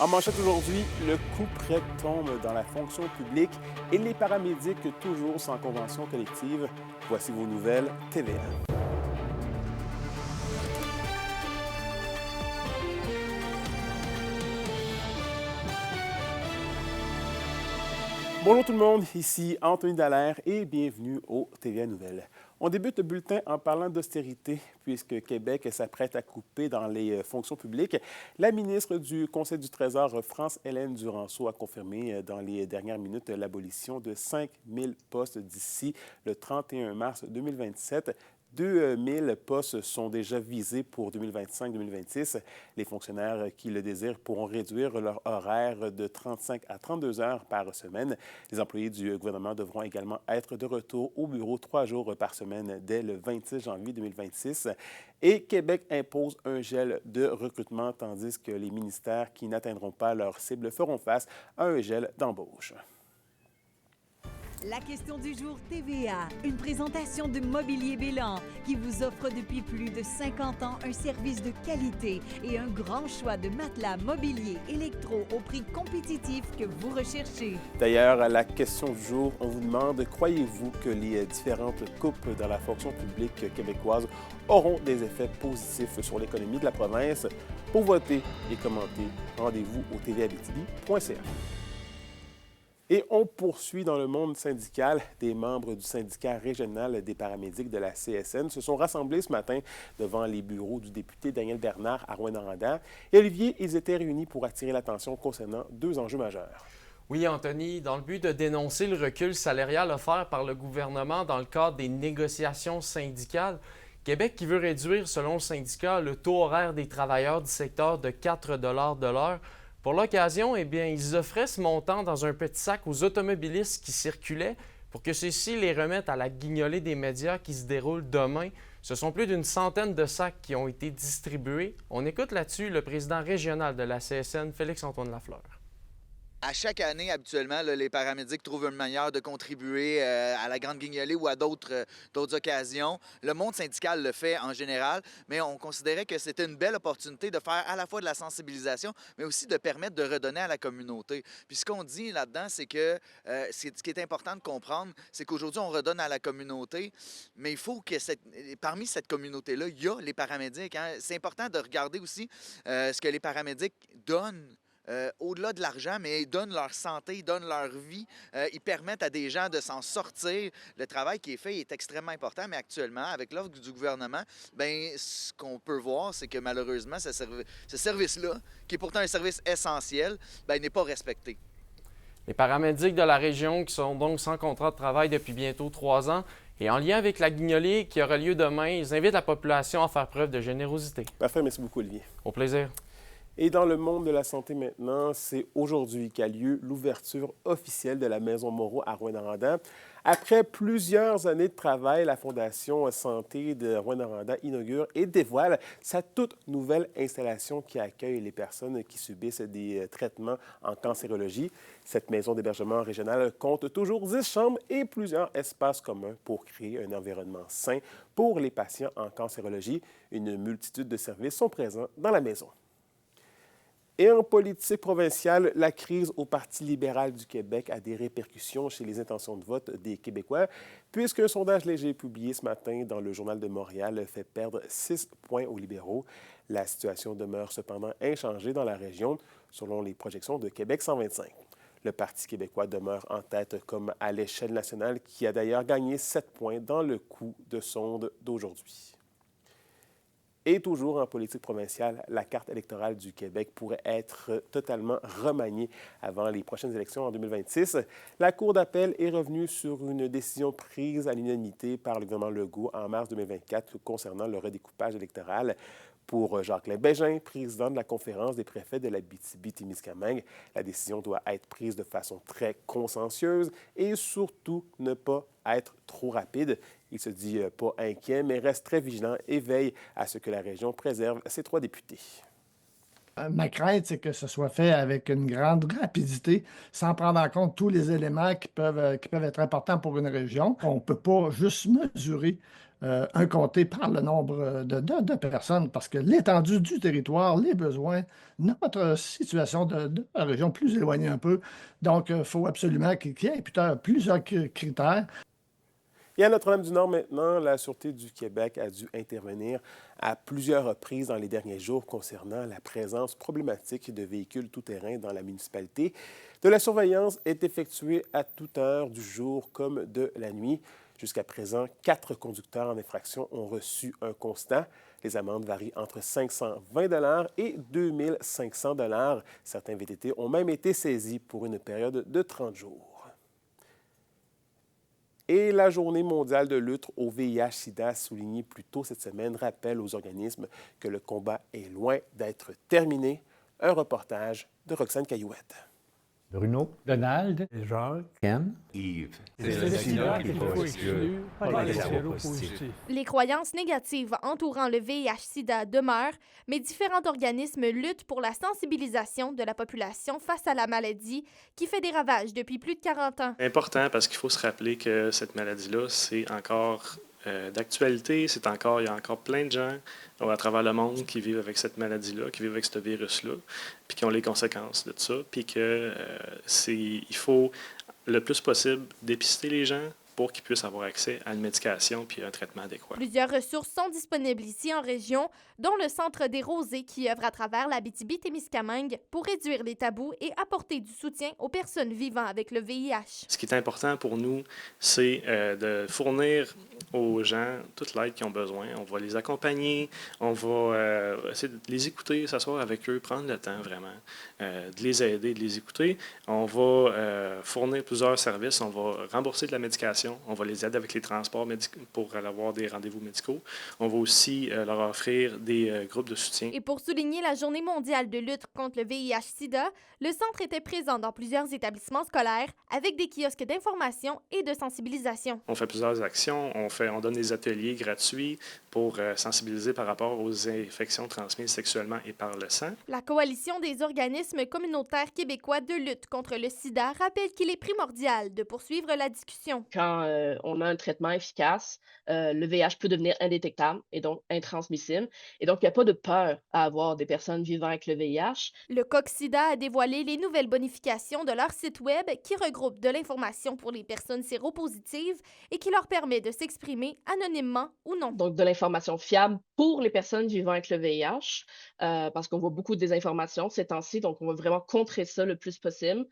En manchette aujourd'hui, le coup près tombe dans la fonction publique et les paramédics toujours sans convention collective. Voici vos nouvelles TVA. Bonjour tout le monde, ici Anthony Dallaire et bienvenue au TVA Nouvelles. On débute le bulletin en parlant d'austérité, puisque Québec s'apprête à couper dans les fonctions publiques. La ministre du Conseil du Trésor, France-Hélène Duranceau, a confirmé dans les dernières minutes l'abolition de 5 000 postes d'ici le 31 mars 2027. 2 000 postes sont déjà visés pour 2025-2026. Les fonctionnaires qui le désirent pourront réduire leur horaire de 35 à 32 heures par semaine. Les employés du gouvernement devront également être de retour au bureau 3 jours par semaine dès le 26 janvier 2026. Et Québec impose un gel de recrutement, tandis que les ministères qui n'atteindront pas leur cible feront face à un gel d'embauche. La question du jour TVA, une présentation de Mobilier Bélan qui vous offre depuis plus de 50 ans un service de qualité et un grand choix de matelas, mobilier, électro au prix compétitif que vous recherchez. D'ailleurs, à la question du jour, on vous demande, croyez-vous que les différentes coupes dans la fonction publique québécoise auront des effets positifs sur l'économie de la province? Pour voter et commenter, rendez-vous au tvabitibi.ca. Et on poursuit dans le monde syndical. Des membres du syndicat régional des paramédics de la CSN se sont rassemblés ce matin devant les bureaux du député Daniel Bernard à Rouyn-Noranda. Et Olivier, ils étaient réunis pour attirer l'attention concernant deux enjeux majeurs. Oui, Anthony, dans le but de dénoncer le recul salarial offert par le gouvernement dans le cadre des négociations syndicales, Québec qui veut réduire, selon le syndicat, le taux horaire des travailleurs du secteur de 4 de l'heure. Pour l'occasion, eh bien, ils offraient ce montant dans un petit sac aux automobilistes qui circulaient pour que ceux-ci les remettent à la guignolée des médias qui se déroule demain. Ce sont plus d'une centaine de sacs qui ont été distribués. On écoute là-dessus le président régional de la CSN, Félix-Antoine Lafleur. À chaque année, habituellement, là, les paramédics trouvent une manière de contribuer à la Grande Guignolée ou à d'autres occasions. Le monde syndical le fait en général, mais on considérait que c'était une belle opportunité de faire à la fois de la sensibilisation, mais aussi de permettre de redonner à la communauté. Puis ce qu'on dit là-dedans, c'est que ce qui est important de comprendre, c'est qu'aujourd'hui, on redonne à la communauté, mais il faut que parmi cette communauté-là, il y a les paramédics. Hein. C'est important de regarder aussi ce que les paramédics donnent. Au-delà de l'argent, mais ils donnent leur santé, ils donnent leur vie, ils permettent à des gens de s'en sortir. Le travail qui est fait est extrêmement important, mais actuellement, avec l'offre du gouvernement, bien, ce qu'on peut voir, c'est que malheureusement, ce service-là, qui est pourtant un service essentiel, bien, n'est pas respecté. Les paramédics de la région qui sont donc sans contrat de travail depuis bientôt 3 ans et en lien avec la guignolée qui aura lieu demain, ils invitent la population à faire preuve de générosité. Parfait, merci beaucoup Olivier. Au plaisir. Et dans le monde de la santé maintenant, c'est aujourd'hui qu'a lieu l'ouverture officielle de la Maison Moreau à Rouyn-Noranda. Après plusieurs années de travail, la Fondation Santé de Rouyn-Noranda inaugure et dévoile sa toute nouvelle installation qui accueille les personnes qui subissent des traitements en cancérologie. Cette maison d'hébergement régional compte toujours 10 chambres et plusieurs espaces communs pour créer un environnement sain pour les patients en cancérologie. Une multitude de services sont présents dans la maison. Et en politique provinciale, la crise au Parti libéral du Québec a des répercussions chez les intentions de vote des Québécois, puisqu'un sondage léger publié ce matin dans le Journal de Montréal fait perdre 6 points aux libéraux. La situation demeure cependant inchangée dans la région, selon les projections de Québec 125. Le Parti québécois demeure en tête comme à l'échelle nationale, qui a d'ailleurs gagné 7 points dans le coup de sonde d'aujourd'hui. Et toujours en politique provinciale, la carte électorale du Québec pourrait être totalement remaniée avant les prochaines élections en 2026. La Cour d'appel est revenue sur une décision prise à l'unanimité par le gouvernement Legault en mars 2024 concernant le redécoupage électoral. Pour Jacques Bégin, président de la Conférence des préfets de l'Abitibi-Témiscamingue, la décision doit être prise de façon très consciencieuse et surtout ne pas être trop rapide. Il se dit pas inquiet, mais reste très vigilant et veille à ce que la région préserve ses 3 députés. Ma crainte, c'est que ce soit fait avec une grande rapidité, sans prendre en compte tous les éléments qui peuvent être importants pour une région. On ne peut pas juste mesurer un comté par le nombre de personnes, parce que l'étendue du territoire, les besoins, notre situation de la région plus éloignée un peu. Donc, il faut absolument qu'il y ait plusieurs critères. Et à Notre-Dame-du-Nord maintenant, la Sûreté du Québec a dû intervenir à plusieurs reprises dans les derniers jours concernant la présence problématique de véhicules tout-terrain dans la municipalité. De la surveillance est effectuée à toute heure du jour comme de la nuit. Jusqu'à présent, 4 conducteurs en infraction ont reçu un constat. Les amendes varient entre 520 et 2 500 $. Certains VTT ont même été saisis pour une période de 30 jours. Et la Journée mondiale de lutte au VIH-Sida, soulignée plus tôt cette semaine, rappelle aux organismes que le combat est loin d'être terminé. Un reportage de Roxane Caillouette. Bruno, Donald, Jacques, Ken, Yves. c'est le sida qu'il faut exclure, pas les séropositifs. Les croyances négatives entourant le VIH-Sida demeurent, mais différents organismes luttent pour la sensibilisation de la population face à la maladie qui fait des ravages depuis plus de 40 ans. C'est important parce qu'il faut se rappeler que cette maladie-là, c'est encore d'actualité. Il y a encore plein de gens à travers le monde qui vivent avec cette maladie-là, qui vivent avec ce virus-là, puis qui ont les conséquences de ça, puis il faut le plus possible dépister les gens pour qu'ils puissent avoir accès à une médication puis à un traitement adéquat. Plusieurs ressources sont disponibles ici en région, dont le Centre des Rosées qui œuvre à travers l'Abitibi-Témiscamingue pour réduire les tabous et apporter du soutien aux personnes vivant avec le VIH. Ce qui est important pour nous, c'est de fournir aux gens toute l'aide qu'ils ont besoin. On va les accompagner, on va essayer de les écouter, s'asseoir avec eux, prendre le temps vraiment de les aider, de les écouter. On va fournir plusieurs services, on va rembourser de la médication, on va les aider avec les transports pour avoir des rendez-vous médicaux. On va aussi leur offrir des groupes de soutien. Et pour souligner la Journée mondiale de lutte contre le VIH-Sida, le centre était présent dans plusieurs établissements scolaires avec des kiosques d'information et de sensibilisation. On fait plusieurs actions, on donne des ateliers gratuits pour sensibiliser par rapport aux infections transmises sexuellement et par le sang. La Coalition des organismes communautaires québécois de lutte contre le sida rappelle qu'il est primordial de poursuivre la discussion. Quand on a un traitement efficace, le VIH peut devenir indétectable et donc intransmissible. Et donc, il n'y a pas de peur à avoir des personnes vivant avec le VIH. Le COQ-SIDA a dévoilé les nouvelles bonifications de leur site Web qui regroupe de l'information pour les personnes séropositives et qui leur permet de s'exprimer anonymement ou non. Donc, de l'information fiable pour les personnes vivant avec le VIH, parce qu'on voit beaucoup de désinformation ces temps-ci, donc on va vraiment contrer ça le plus possible.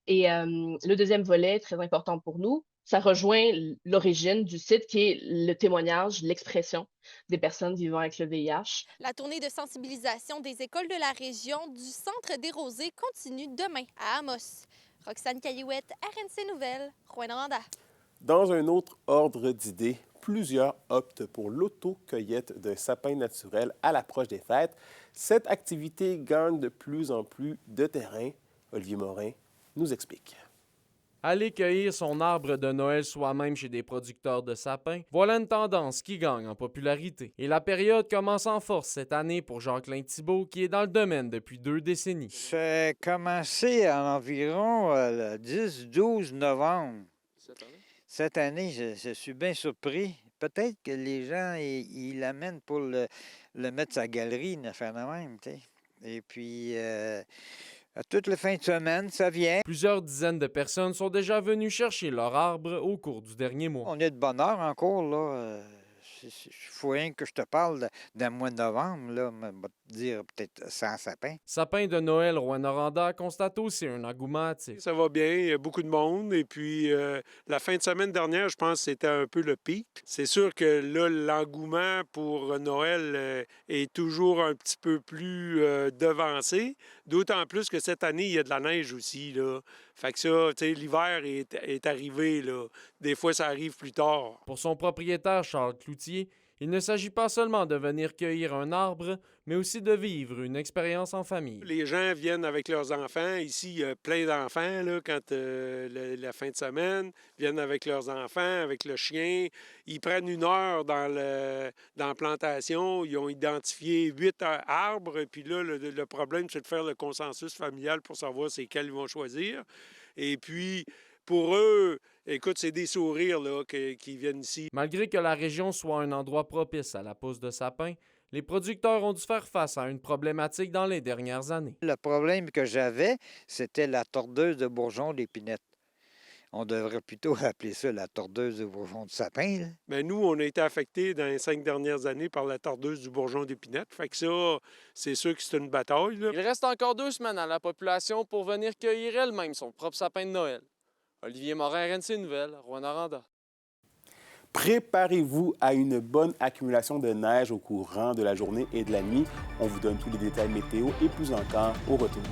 Et le deuxième volet, très important pour nous, ça rejoint l'origine du site qui est le témoignage, l'expression des personnes vivant avec le VIH. La tournée de sensibilisation des écoles de la région du Centre des Rosées continue demain à Amos. Roxane Caillouette, RNC Nouvelles, Rouyn-Noranda. Dans un autre ordre d'idées, plusieurs optent pour l'auto-cueillette d'un sapin naturel à l'approche des fêtes. Cette activité gagne de plus en plus de terrain. Olivier Morin nous explique. Aller cueillir son arbre de Noël soi-même chez des producteurs de sapins, voilà une tendance qui gagne en popularité. Et la période commence en force cette année pour Jacqueline Thibault, qui est dans le domaine depuis 2 décennies. Ça a commencé en environ le 10-12 novembre. Cette année, je suis bien surpris. Peut-être que les gens, ils l'amènent pour le mettre sur la galerie, une affaire de même, tu sais. Et puis... à toutes les fins de semaine, ça vient. Plusieurs dizaines de personnes sont déjà venues chercher leur arbre au cours du dernier mois. On est de bonne heure encore, là. Il faut rien que je te parle d'un mois de novembre, là. On va te dire peut-être 100 sapins. Sapin de Noël, Rouyn-Noranda constate aussi un engouement hâtif. Ça va bien, il y a beaucoup de monde. Et puis, la fin de semaine dernière, je pense que c'était un peu le pic. C'est sûr que là, l'engouement pour Noël est toujours un petit peu plus devancé. D'autant plus que cette année, il y a de la neige aussi, là. Fait que ça, tu sais, l'hiver est arrivé, là. Des fois, ça arrive plus tard. Pour son propriétaire, Charles Cloutier, il ne s'agit pas seulement de venir cueillir un arbre, mais aussi de vivre une expérience en famille. Les gens viennent avec leurs enfants. Ici, il y a plein d'enfants, là, quand la fin de semaine, viennent avec leurs enfants, avec le chien. Ils prennent 1 heure dans la plantation. Ils ont identifié 8 arbres. Puis là, le problème, c'est de faire le consensus familial pour savoir c'est quels ils vont choisir. Et puis, pour eux, écoute, c'est des sourires là, qui viennent ici. Malgré que la région soit un endroit propice à la pousse de sapins, les producteurs ont dû faire face à une problématique dans les dernières années. Le problème que j'avais, c'était la tordeuse de bourgeon d'épinette. On devrait plutôt appeler ça la tordeuse de bourgeon de sapin. Là. Mais nous, on a été affectés dans les 5 dernières années par la tordeuse du bourgeon d'épinette. Fait que ça, c'est sûr que c'est une bataille. Là. Il reste encore 2 semaines à la population pour venir cueillir elle-même son propre sapin de Noël. Olivier Morin, RNC Nouvelles, Rouyn-Noranda. Préparez-vous à une bonne accumulation de neige au courant de la journée et de la nuit. On vous donne tous les détails météo et plus encore au retour.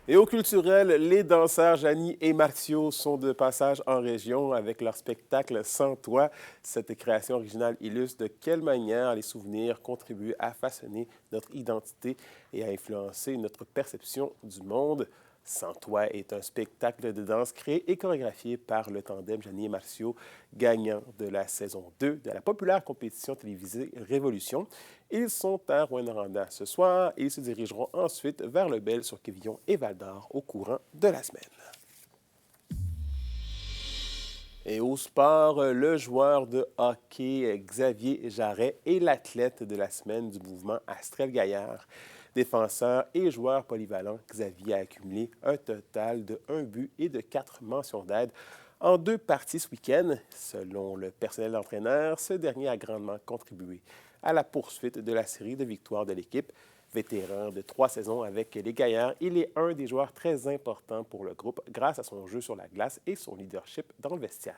Et au culturel, les danseurs Janie et Martio sont de passage en région avec leur spectacle « Sans toi ». Cette création originale illustre de quelle manière les souvenirs contribuent à façonner notre identité et à influencer notre perception du monde. « Sans toi » est un spectacle de danse créé et chorégraphié par le tandem Janie et Martio, gagnant de la saison 2 de la populaire compétition télévisée Révolution. Ils sont à Rouyn-Noranda ce soir et ils se dirigeront ensuite vers le Bel sur Quévillon et Val-d'Or au courant de la semaine. Et au sport, le joueur de hockey Xavier Jarret est l'athlète de la semaine du mouvement Astrel Gaillard. Défenseur et joueur polyvalent, Xavier a accumulé un total de 1 but et de 4 mentions d'aide en 2 parties ce week-end. Selon le personnel d'entraîneur, ce dernier a grandement contribué à la poursuite de la série de victoires de l'équipe. Vétéran de 3 saisons avec les Gaillards, il est un des joueurs très importants pour le groupe grâce à son jeu sur la glace et son leadership dans le vestiaire.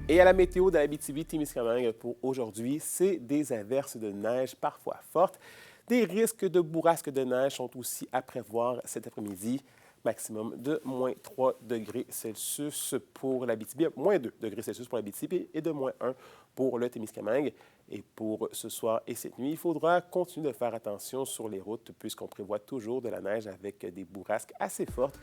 Et à la météo de l'Abitibi-Témiscamingue pour aujourd'hui, c'est des averses de neige parfois fortes. Des risques de bourrasques de neige sont aussi à prévoir cet après-midi. Maximum de moins 3 degrés Celsius pour l'Abitibi, moins 2 degrés Celsius pour l'Abitibi et de moins 1 pour le Témiscamingue. Et pour ce soir et cette nuit, il faudra continuer de faire attention sur les routes puisqu'on prévoit toujours de la neige avec des bourrasques assez fortes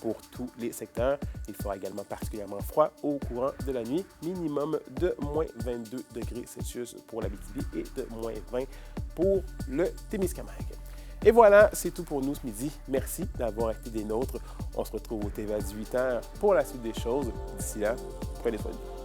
pour tous les secteurs. Il fera également particulièrement froid au courant de la nuit, minimum de moins 22 degrés Celsius pour l'Abitibi et de moins 20 pour le Témiscamingue. Et voilà, c'est tout pour nous ce midi. Merci d'avoir été des nôtres. On se retrouve au TV à 18h pour la suite des choses. D'ici là, prenez soin de vous.